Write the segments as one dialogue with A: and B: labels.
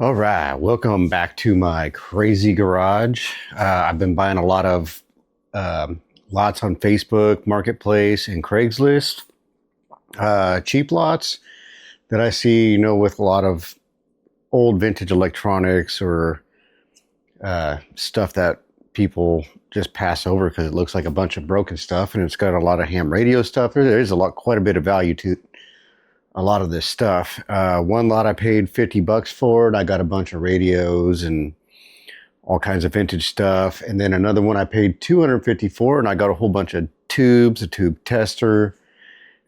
A: All right, welcome back to my crazy garage. I've been buying a lot of lots on Facebook Marketplace and Craigslist, cheap lots that I see, with a lot of old vintage electronics or stuff that people just pass over because it looks like a bunch of broken stuff, and it's got a lot of ham radio stuff. There is quite a bit of value to a lot of this stuff. One lot I paid $50 for, and I got a bunch of radios and all kinds of vintage stuff. And then another one I paid $250 for, and I got a whole bunch of tubes, a tube tester,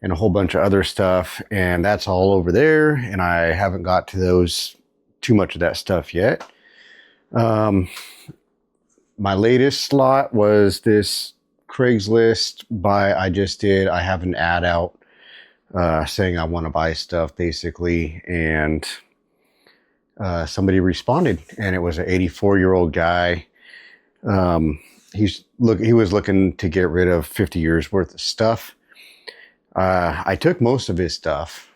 A: and a whole bunch of other stuff. And that's all over there, and I haven't got to those too much of that stuff yet. My latest slot was this Craigslist buy I just did. I have an ad out saying I want to buy stuff, basically, and somebody responded, and it was an 84-year-old guy. He was looking to get rid of 50 years worth of stuff. I took most of his stuff.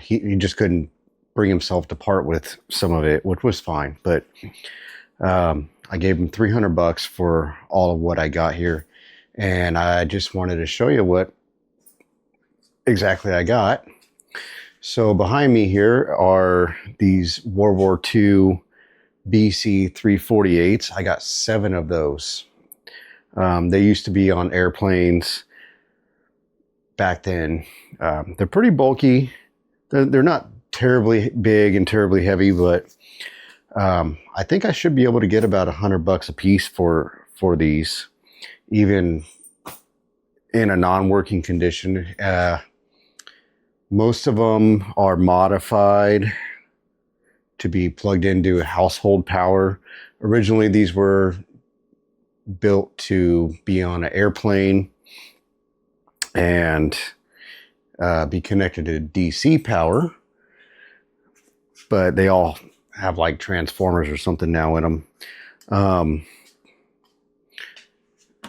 A: He just couldn't bring himself to part with some of it, which was fine, but I gave him $300 for all of what I got here, and I just wanted to show you what exactly I got. So behind me here are these World War II BC-348s. I got 7 of those. They used to be on airplanes back then. They're pretty bulky. They're not terribly big and terribly heavy, but I think I should be able to get about $100 a piece for these, even in a non-working condition. Most of them are modified to be plugged into household power. Originally, these were built to be on an airplane and be connected to DC power, but they all have like transformers or something now in them.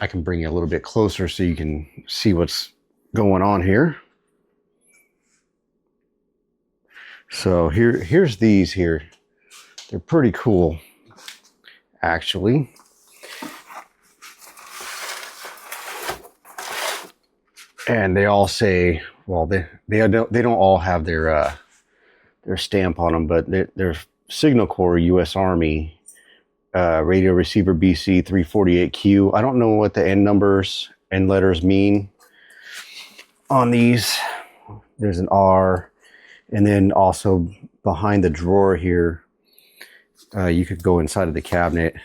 A: I can bring you a little bit closer so you can see what's going on here. So here's these here. They're pretty cool, actually. And they all say, well, they don't all have their stamp on them, but they're Signal Corps U.S. Army radio receiver BC-348Q. I don't know what the end numbers and letters mean on these. There's an R. And then also behind the drawer here, you could go inside of the cabinet.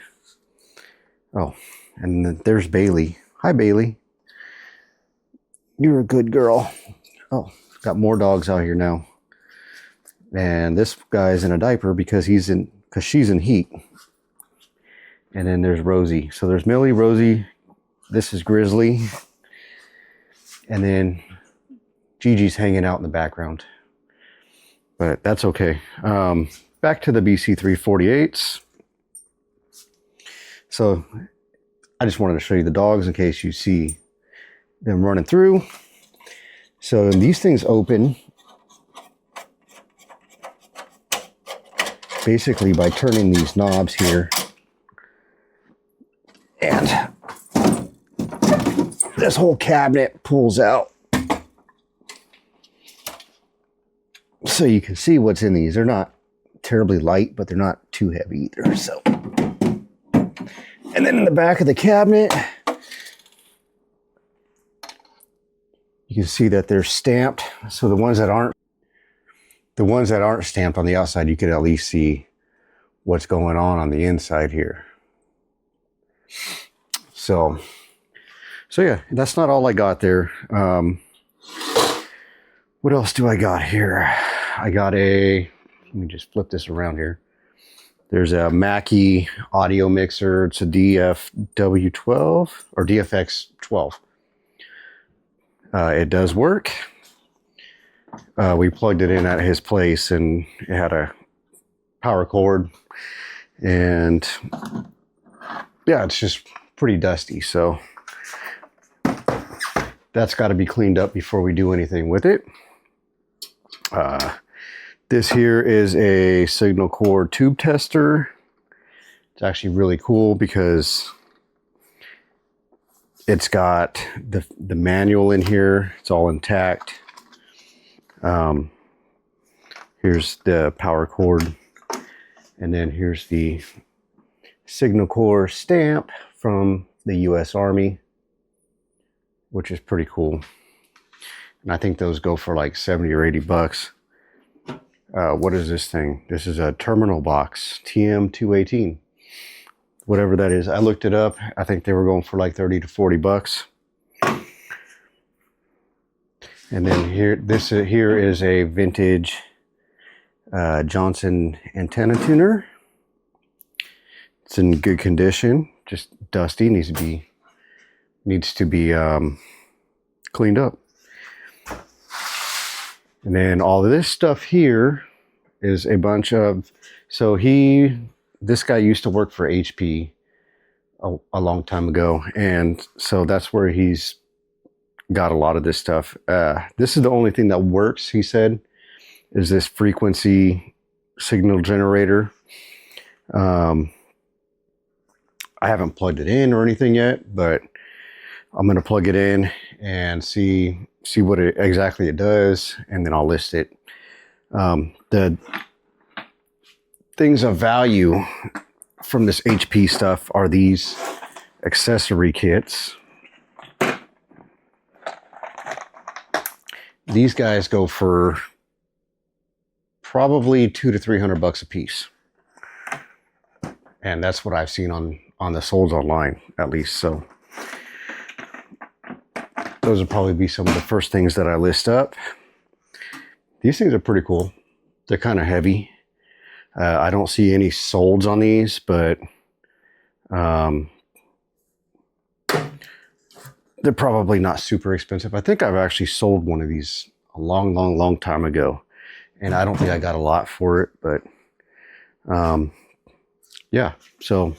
A: Oh, and then there's Bailey. Hi, Bailey. You're a good girl. Oh, got more dogs out here now. And this guy's in a diaper because she's in heat. And then there's Rosie. So there's Millie, Rosie. This is Grizzly. And then Gigi's hanging out in the background. But that's okay. Back to the BC-348s. So I just wanted to show you the dogs in case you see them running through. So these things open basically by turning these knobs here. And this whole cabinet pulls out. So you can see what's in these. They're not terribly light, but they're not too heavy either. So, and then in the back of the cabinet, you can see that they're stamped. So the ones that aren't stamped on the outside, you could at least see what's going on the inside here. So yeah, that's not all I got there. What else do I got here? I got let me just flip this around here. There's a Mackie audio mixer. It's a DFW12 or DFX12. It does work. We plugged it in at his place, and it had a power cord. And yeah, it's just pretty dusty. So that's got to be cleaned up before we do anything with it. This here is a signal core tube tester. It's actually really cool because it's got the manual in here. It's all intact. Here's the power cord. And then here's the signal core stamp from the US Army, which is pretty cool. And I think those go for like 70 or 80 bucks. What is this thing? This is a terminal box, TM218. Whatever that is. I looked it up. I think they were going for like 30 to 40 bucks. And then here is a vintage Johnson antenna tuner. It's in good condition, just dusty, needs to be cleaned up. And then all of this stuff here is a bunch of, this guy used to work for HP a long time ago, and so that's where he's got a lot of this stuff. This is the only thing that works, he said, is this frequency signal generator. I haven't plugged it in or anything yet, but I'm going to plug it in and see what exactly it does, and then I'll list it. The things of value from this HP stuff are these accessory kits. These guys go for probably $200 to $300 a piece, and that's what I've seen on the solds online, at least. So those will probably be some of the first things that I list up. These things are pretty cool. They're kind of heavy. I don't see any solds on these, but they're probably not super expensive. I think I've actually sold one of these a long time ago, and I don't think I got a lot for it, but yeah. So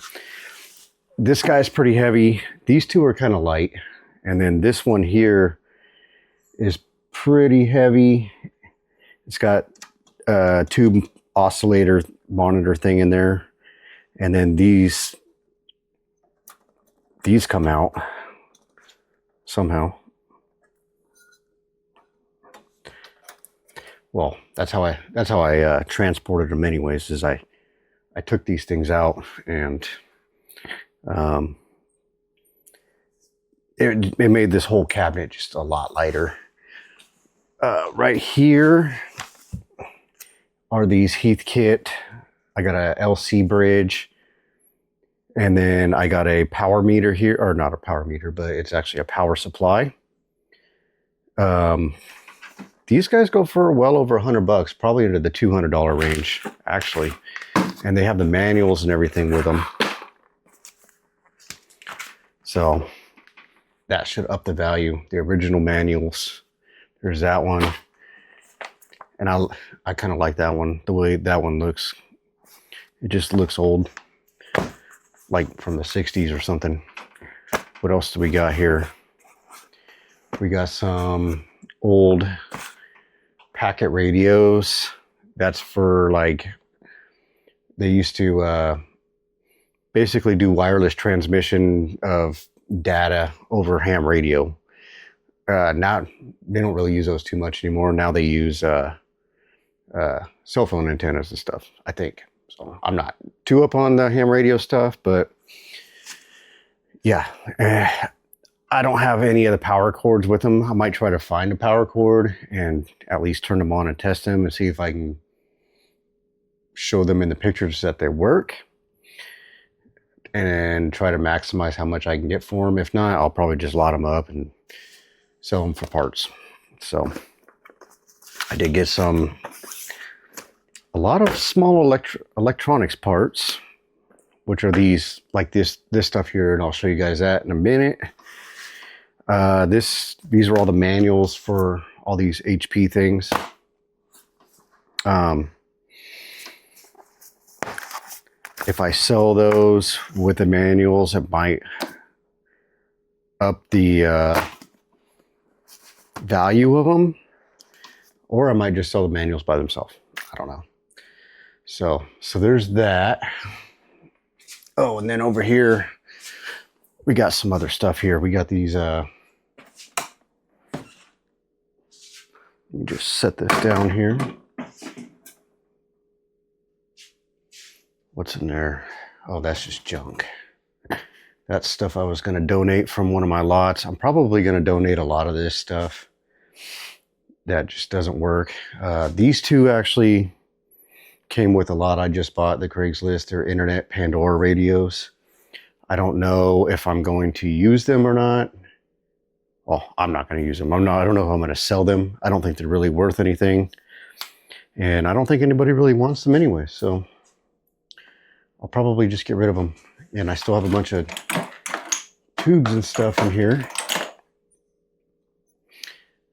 A: this guy's pretty heavy. These two are kind of light. And then this one here is pretty heavy. It's got a tube oscillator monitor thing in there. And then these come out somehow. Well, that's how I transported them anyways, is I took these things out, and it made this whole cabinet just a lot lighter. Right here are these Heathkit. I got a LC bridge, and then I got a power meter here, or not a power meter, but it's actually a power supply. These guys go for well over $100, probably into the $200 range, actually. And they have the manuals and everything with them. So that should up the value. The original manuals. There's that one. And I kind of like that one, the way that one looks. It just looks old, like from the 60s or something. What else do we got here? We got some old packet radios. That's for, like, they used to basically do wireless transmission of data over ham radio. Now they don't really use those too much anymore. Now they use cell phone antennas and stuff, I think. So I'm not too up on the ham radio stuff, but yeah, I don't have any of the power cords with them. I might try to find a power cord and at least turn them on and test them and see if I can show them in the pictures that they work, and try to maximize how much I can get for them. If not, I'll probably just lot them up and sell them for parts. So I did get a lot of small electronics parts, which are these, like this stuff here, and I'll show you guys that in a minute. These are all the manuals for all these HP things. If I sell those with the manuals, it might up the value of them, or I might just sell the manuals by themselves. I don't know. So there's that. Oh, and then over here, we got some other stuff here. We got these, let me just set this down here. What's in there? Oh, that's just junk. That's stuff I was going to donate from one of my lots. I'm probably going to donate a lot of this stuff that just doesn't work. These two actually came with a lot I just bought, the Craigslist. They're Internet Pandora radios. I don't know if I'm going to use them or not. Well, I'm not going to use them. I don't know if I'm going to sell them. I don't think they're really worth anything. And I don't think anybody really wants them anyway. So I'll probably just get rid of them. And I still have a bunch of tubes and stuff in here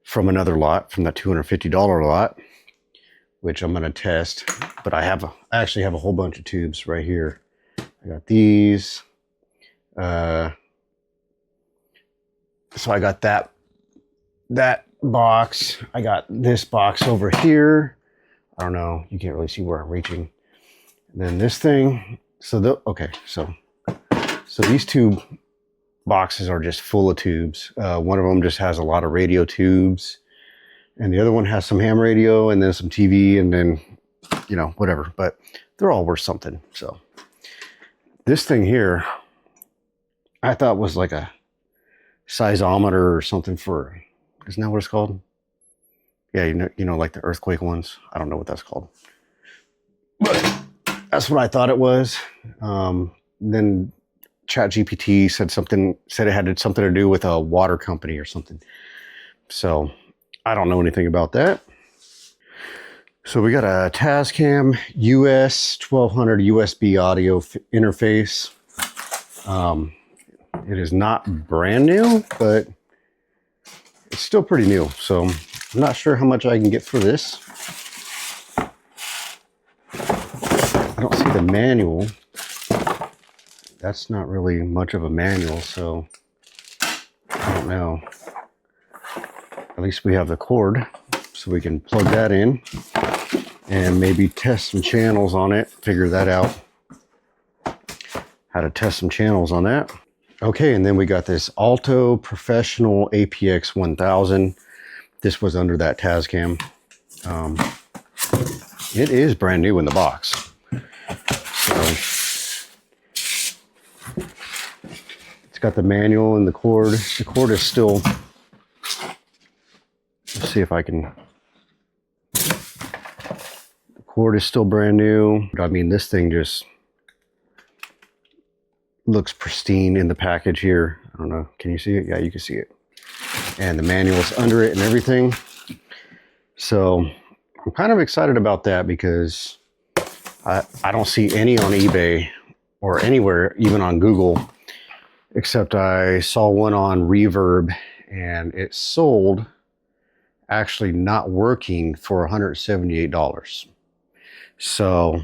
A: from another lot, from that $250 lot, which I'm going to test. But I actually have a whole bunch of tubes right here. I got these. So I got that box. I got this box over here. I don't know. You can't really see where I'm reaching. And then this thing. Okay. So these two boxes are just full of tubes. One of them just has a lot of radio tubes, and the other one has some ham radio and then some TV and then, you know, whatever. But they're all worth something. So this thing here, I thought was like a seismometer or something for, isn't that what it's called? Yeah, you know, like the earthquake ones. I don't know what that's called, but that's what I thought it was. Then ChatGPT said it had something to do with a water company or something. So I don't know anything about that. So we got a Tascam US 1200 USB audio interface. It is not brand new, but it's still pretty new. So I'm not sure how much I can get for this. I don't see the manual. That's not really much of a manual, so I don't know. At least we have the cord, so we can plug that in and maybe test some channels on it, figure that out, how to test some channels on that. Okay, and then we got this Alto Professional APX 1000. This was under that Tascam. It is brand new in the box. So it's got the manual and the cord. The cord is still, let's see if I can, the cord is still brand new. I mean, this thing just looks pristine in the package here. I don't know, can you see it? Yeah, you can see it. And the manual's under it and everything. So I'm kind of excited about that because I don't see any on eBay or anywhere, even on Google, except I saw one on Reverb and it sold actually not working for $178. So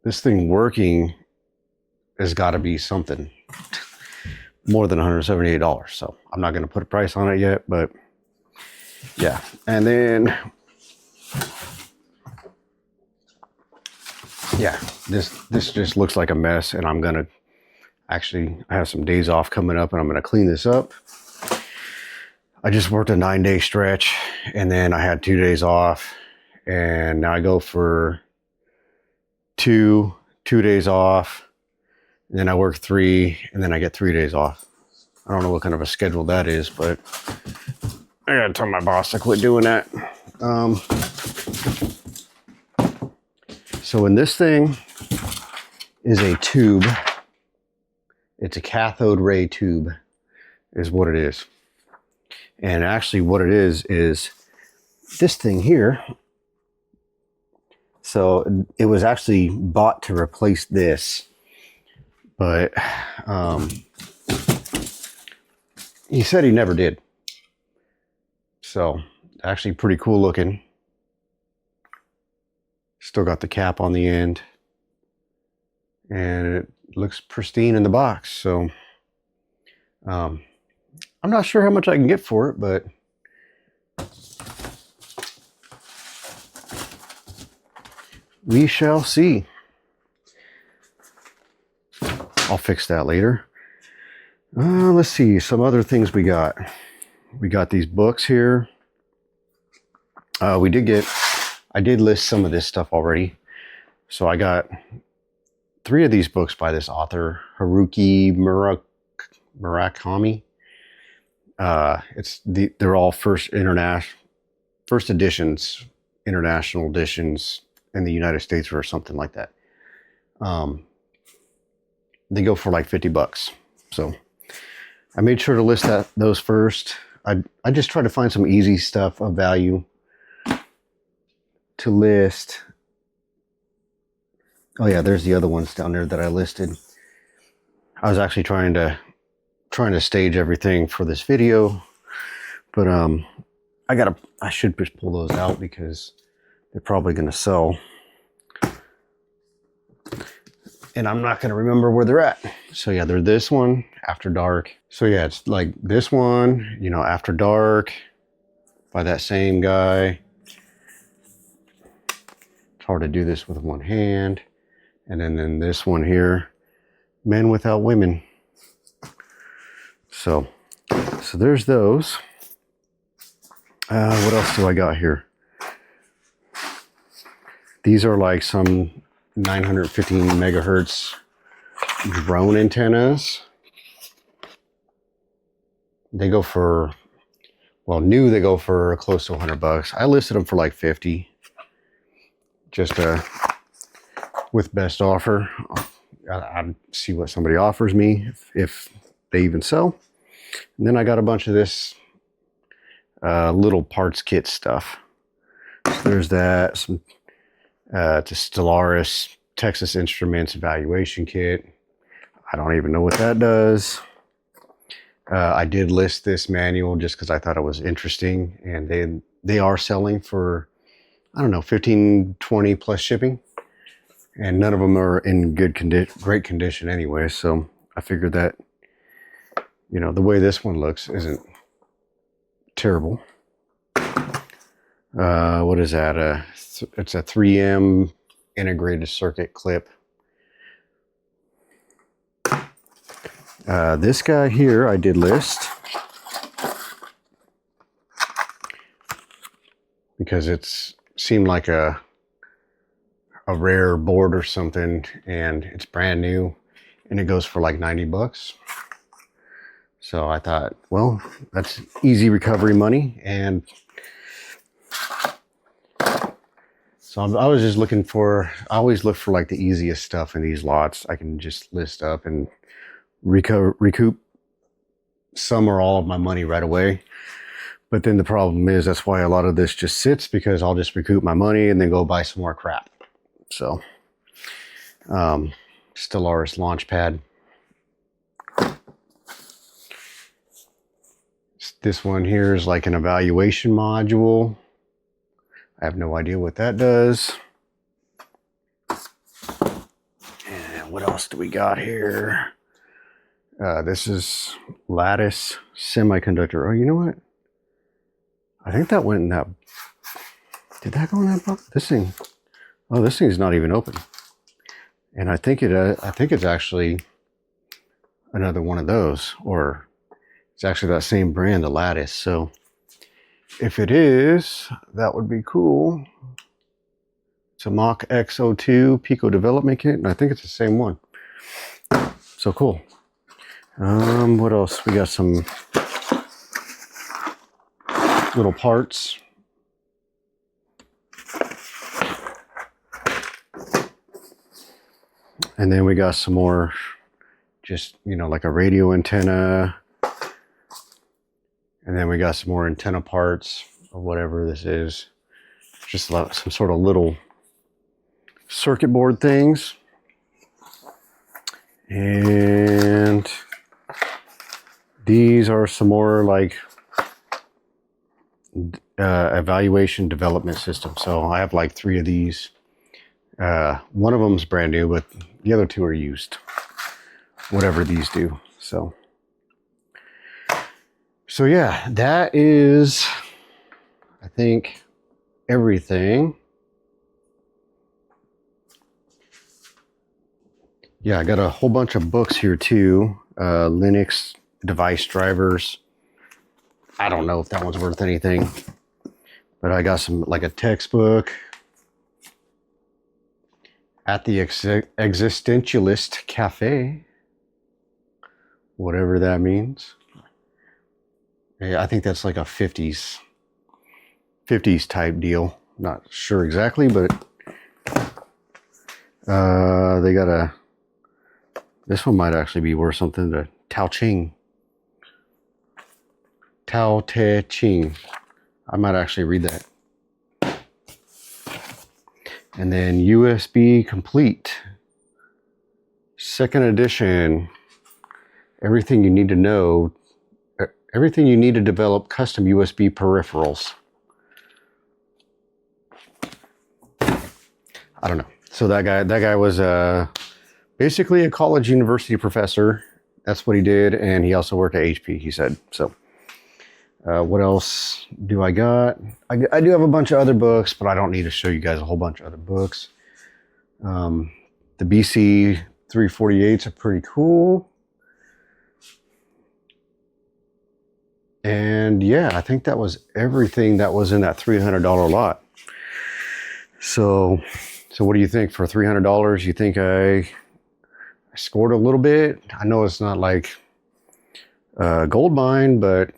A: this thing working has got to be something more than $178. So I'm not going to put a price on it yet, but yeah. And then, yeah, this just looks like a mess, and I'm going to actually, I have some days off coming up and I'm going to clean this up. I just worked a 9-day stretch and then I had 2 days off, and now I go for two days off. And then I work 3, and then I get 3 days off. I don't know what kind of a schedule that is, but I gotta tell my boss to quit doing that. So in this thing is a tube. It's a cathode ray tube is what it is. And actually what it is this thing here. So it was actually bought to replace this. But he said he never did. So actually pretty cool looking. Still got the cap on the end. And it looks pristine in the box. So I'm not sure how much I can get for it, but we shall see. I'll fix that later. Let's see some other things we got. We got these books here. I did list some of this stuff already. So I got 3 of these books by this author, Haruki Murakami. They're all first editions, international editions in the United States or something like that. They go for like $50. So I made sure to list those first. I just try to find some easy stuff of value to list. Oh yeah, there's the other ones down there that I listed. I was actually trying to stage everything for this video, but I should just pull those out because they're probably going to sell, and I'm not going to remember where they're at. So yeah, they're this one, After Dark. So yeah, it's like this one, you know, After Dark by that same guy. It's hard to do this with one hand. And then this one here, Men Without Women. So there's those. What else do I got here? These are like some 915 megahertz drone antennas. They go for, well, new they go for close to $100. I listed them for like 50. Just with best offer. I'd see what somebody offers me if they even sell. And then I got a bunch of this little parts kit stuff. So there's that, some to Stellaris Texas Instruments evaluation kit. I don't even know what that does. I did list this manual just because I thought it was interesting, and they are selling for, I don't know, 15, 20 plus shipping, and none of them are in great condition anyway. So I figured that, you know, the way this one looks isn't terrible. What is that? It's a 3M integrated circuit clip. This guy here I did list because it seemed like a rare board or something, and it's brand new, and it goes for like $90. So I thought, well, that's easy recovery money. And so I was just looking for, I always look for like the easiest stuff in these lots. I can just list up and recoup some or all of my money right away. But then the problem is, that's why a lot of this just sits, because I'll just recoup my money and then go buy some more crap. So Stellaris Launchpad. This one here is like an evaluation module. I have no idea what that does. And what else do we got here? This is Lattice Semiconductor. Oh, you know what? I think that went in that. Did that go in that box? This thing. Oh, this thing's not even open. And I think it's actually another one of those, or it's actually that same brand, the Lattice. So if it is, that would be cool. It's a Mach X02 Pico development kit, and I think it's the same one. So cool. What else? We got some little parts. And then we got some more, just, you know, like a radio antenna. And then we got some more antenna parts, or whatever this is. Just some sort of little circuit board things. And these are some more like evaluation development systems. So I have like 3 of these. One of them is brand new, but the other 2 are used, whatever these do. So yeah, that is, I think, everything. Yeah, I got a whole bunch of books here too. Linux device drivers. I don't know if that one's worth anything, but I got some, like a textbook. At the Existentialist Cafe, whatever that means. Yeah, I think that's like a 50s type deal. Not sure exactly, but they got a, this one might actually be worth something. The Tao Te Ching. I might actually read that. And then USB Complete, second edition. Everything you need to know, everything you need to develop custom USB peripherals. I don't know. So that guy was basically a college university professor. That's what he did, and he also worked at HP, he said. So what else do I got? I do have a bunch of other books, but I don't need to show you guys a whole bunch of other books. The BC-348s are pretty cool. And yeah, I think that was everything that was in that $300 lot. So what do you think for $300? You think I scored a little bit? I know it's not like a gold mine, but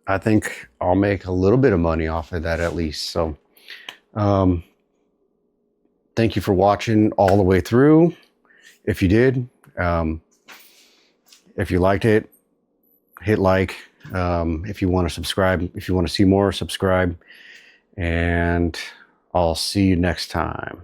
A: I think I'll make a little bit of money off of that at least. So thank you for watching all the way through. If you did, if you liked it, hit like. If you want to subscribe, if you want to see more, subscribe, and I'll see you next time.